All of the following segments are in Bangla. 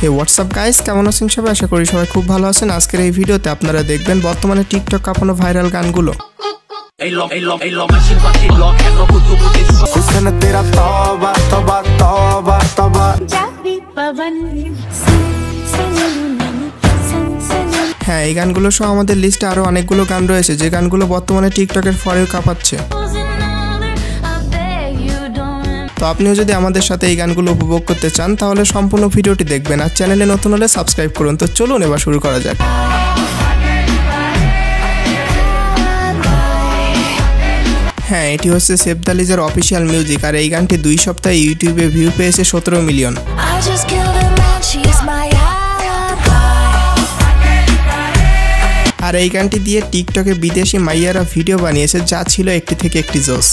হে হোয়াটসঅ্যাপ গাইস, কেমন আছেন সবাই? আশা করি সবাই খুব ভালো আছেন। আজকের এই ভিডিওতে আপনারা দেখবেন বর্তমানে টিকটক কাঁপানো ভাইরাল গানগুলো। হ্যাঁ, এই গানগুলো সহ আমাদের লিস্টে আরো অনেকগুলো গান রয়েছে যে গানগুলো বর্তমানে টিকটকের ফরেও কাঁপাচ্ছে। তো আপনিও যদি আমাদের সাথে এই গানগুলো উপভোগ করতে চান তাহলে সম্পূর্ণ ভিডিওটি দেখবেন, আর চ্যানেলে নতুন হলে সাবস্ক্রাইব করুন। তো চলুন এবার শুরু করা যাক। হ্যাঁ, এটি হচ্ছে সেফদালিজের অফিসিয়াল মিউজিক, আর এই গানটি 2 সপ্তাহে ইউটিউবে ভিউ পেয়েছে 17 মিলিয়ন। আর এই গানটি দিয়ে টিকটকে বিদেশি মাইয়ারা ভিডিও বানিয়েছে, যা ছিল একটি থেকে একটি জোস।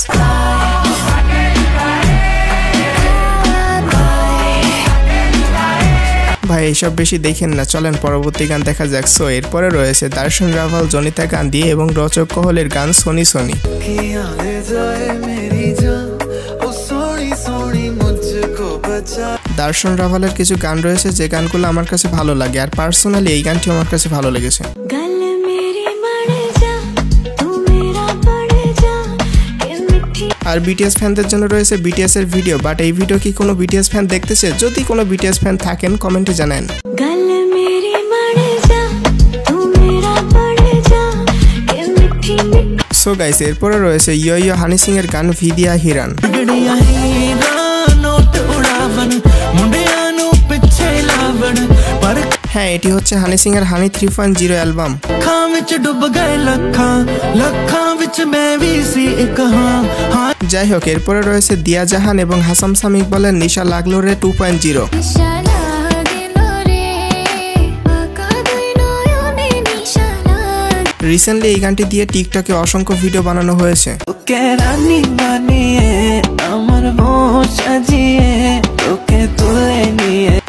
ভাই এইসব বেশি দেখেন না, চলেন পরবর্তী গান দেখা যাক। সো এরপরে রয়েছে দর্শন রাভাল জনিতা গান্ধী এবং রচক কোহলের গান সোনি সোনি। দর্শন রাভালের কিছু গান রয়েছে যে গানগুলো আমার কাছে ভালো লাগে, আর পার্সোনালি এই গানটি আমার কাছে ভালো লেগেছে। আর বিটিএস ফ্যানদের জন্য রয়েছে বিটিএস এর ভিডিও, বাট এই ভিডিও কি কোনো বিটিএস ফ্যান দেখতেছে? যদি কোনো বিটিএস ফ্যান থাকেন কমেন্টে জানান। সো গাইস, এরপরে রয়েছে ইয়ো ইয়ো হানি সিং এর গান ভিদিয়া হিরান। হ্যাঁ, এটি হচ্ছে হানি সিং এর হানি 3.0 অ্যালবাম। যাই হোক, এরপরে রয়েছে দিয়া জাহান এবং হাসাম সাম ইকবালের নিশা লাগলো রে 2.0। রিসেন্টলি এই গানটি দিয়ে টিকটকে অসংখ্য ভিডিও বানানো হয়েছে।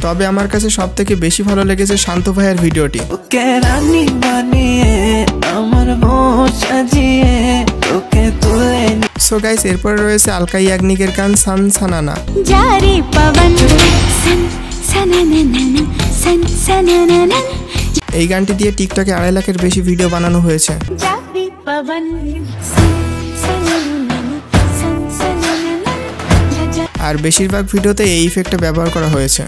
তবে আমার কাছে সব থেকে বেশি ভালো লেগেছে শান্ত ভাইয়ের ভিডিওটি। সো গাইস, এরপরে রয়েছে আলকা ইয়াগনিকের গান সান সানানা। এই গানটি দিয়ে টিকটকে 2.5 লাখের বেশি ভিডিও বানানো হয়েছে। আর বেশিরভাগ ভিডিওতে এই ইফেক্টটা ব্যবহার করা হয়েছে।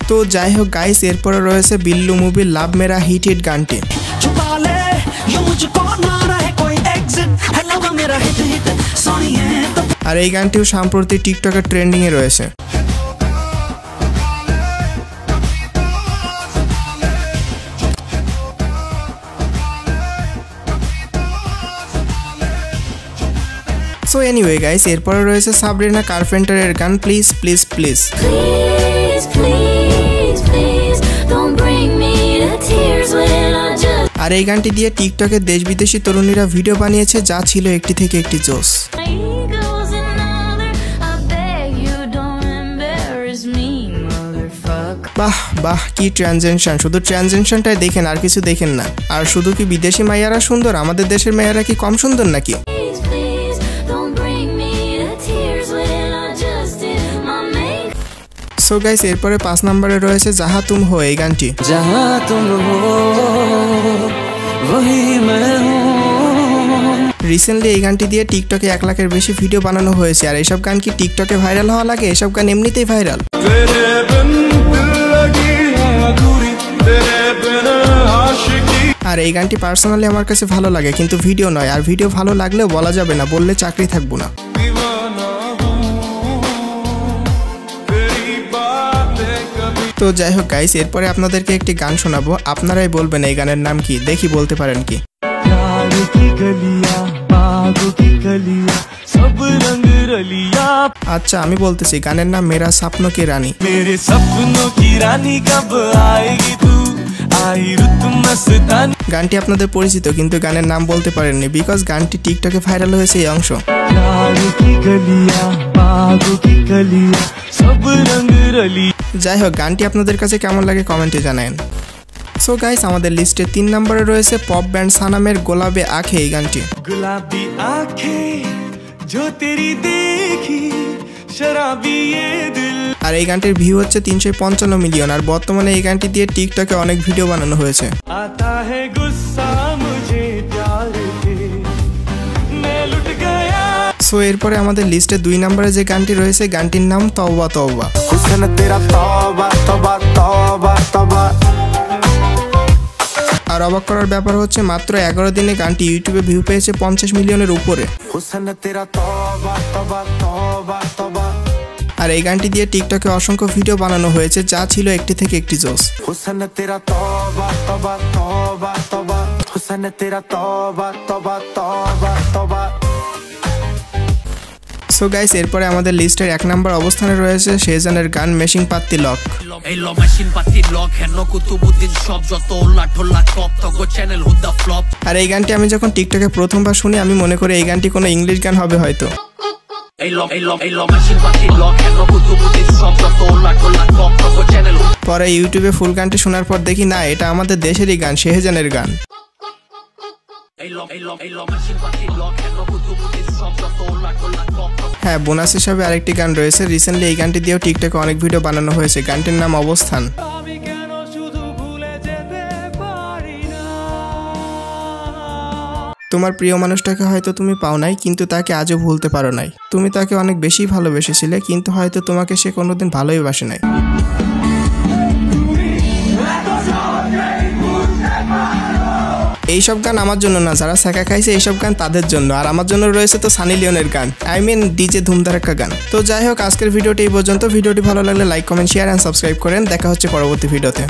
তো যাই হোক গাইস, এরপরে রয়েছে বিল্লু মুভির লাভ মেরা হিট হিট গানটি। আর এই গানটিও সম্প্রতি টিকটকের ট্রেন্ডিং এ রয়েছে। সো এনিওয়ে গাইস, এরপরে রয়েছে সাবরিনা কার্পেন্টারের গান প্লিজ প্লিজ প্লিজ। আর এই গানটি দিয়ে টিকটকে দেশ বিদেশি তরুণীরা ভিডিও বানিয়েছে, যা ছিল একটি থেকে একটি জোস। বাহ বাহ, কি ট্রানজেকশন! শুধু ট্রানজেকশনটাই দেখেন, আর কিছু দেখেন না। আর শুধু কি বিদেশি মাইয়ারা সুন্দর, আমাদের দেশের মেয়েরা কি কম সুন্দর নাকি? সো গাইস, এরপরে 5 নম্বরে রয়েছে যাহা তুম হো এই গানটি। রিসেন্টলি এই গানটি দিয়ে টিকটকে 1 লাখের বেশি ভিডিও বানানো হয়েছে। আর এইসব গান কি টিকটকে ভাইরাল হওয়া লাগে? এসব গান এমনিতেই ভাইরাল। আর এই গানটি পার্সোনালি আমার কাছে ভালো লাগে, কিন্তু ভিডিও নয়। আর ভিডিও ভালো লাগলেও বলা যাবে না, বললে চাকরি থাকবো না। তো যাই হোক গাইস, এরপরে আপনাদেরকে একটি গান শোনাবো, আপনারাই বলবেন এই গানের নাম কি। দেখি বলতে পারেন কি? আচ্ছা, আমি বলতেছি, গানের নাম মেরা স্বপ্নো কি রানী। গানটি আপনাদের পরিচিত, কিন্তু গানের নাম বলতে পারেননি, বিকজ গানটি টিকটকে ভাইরাল হয়েছে এই অংশ। যাই হোক, গানটি আপনাদের কাছে কেমন লাগে কমেন্টে জানান। সো গাইস, আমাদের লিস্টে 3 নম্বরে রয়েছে পপ ব্যান্ড সানামের গোলাপে আঁখে এই গানটি। গোলাপি আঁখে जो तेरी देखी আর এই গানটির ভিউ হচ্ছে 355 মিলিয়ন। আর বর্তমানে এই গানটি দিয়ে টিকটকে অনেক ভিডিও বানানো হয়েছে। সো এরপরে আমাদের লিস্টে 2 নম্বরে যে গানটি রয়েছে গানটির নাম তওবা তওবা। আর অবাক করার ব্যাপার হচ্ছে মাত্র 11 দিনে গানটি ইউটিউবে ভিউ পেয়েছে 50 মিলিয়নের উপরে। আর এই গানটি দিয়ে টিকটকে অসংখ্য ভিডিও বানানো হয়েছে, যা ছিল একটি থেকে একটি জোস। সো গাইস এরপরে আমাদের লিস্টের 1 নম্বর অবস্থানে রয়েছে শেজানের গান মেশিন পাত্তি লক। আর এই গানটি আমি যখন টিকটকে প্রথমবার শুনি আমি মনে করি এই গানটি কোনো ইংলিশ গান হবে হয়তো। পরে ইউটিউবে ফুল গানটি শোনার পর দেখি না, এটা আমাদের দেশেরই গান, শেহজানের গান। হ্যাঁ, বোনাস হিসাবে আরেকটি গান রয়েছে। রিসেন্টলি এই গানটি দিয়েও টিকটকে অনেক ভিডিও বানানো হয়েছে। গানটির নাম অবস্থান। তোমার প্রিয় মানুষটাকে হয়তো তুমি পাও নাই, কিন্তু তাকে আজও ভুলতে পারো নাই। তুমি তাকে অনেক বেশি ভালোবেসেছিলে, কিন্তু হয়তো তোমাকে সে কোনোদিন ভালোই বাসে নাই। এইসব গান আমার জন্য না, যারা সেকা খাইছে এইসব গান তাদের জন্য। আর আমার জন্য রয়েছে তো সানি লিওনের গান, আই মিন ডিজে ধুমধারাক্কা গান। তো যাই হোক, আজকের ভিডিওটি এই পর্যন্ত। ভিডিওটি ভালো লাগলে like, comment, share and subscribe করেন। দেখা হচ্ছে পরবর্তী ভিডিওতে।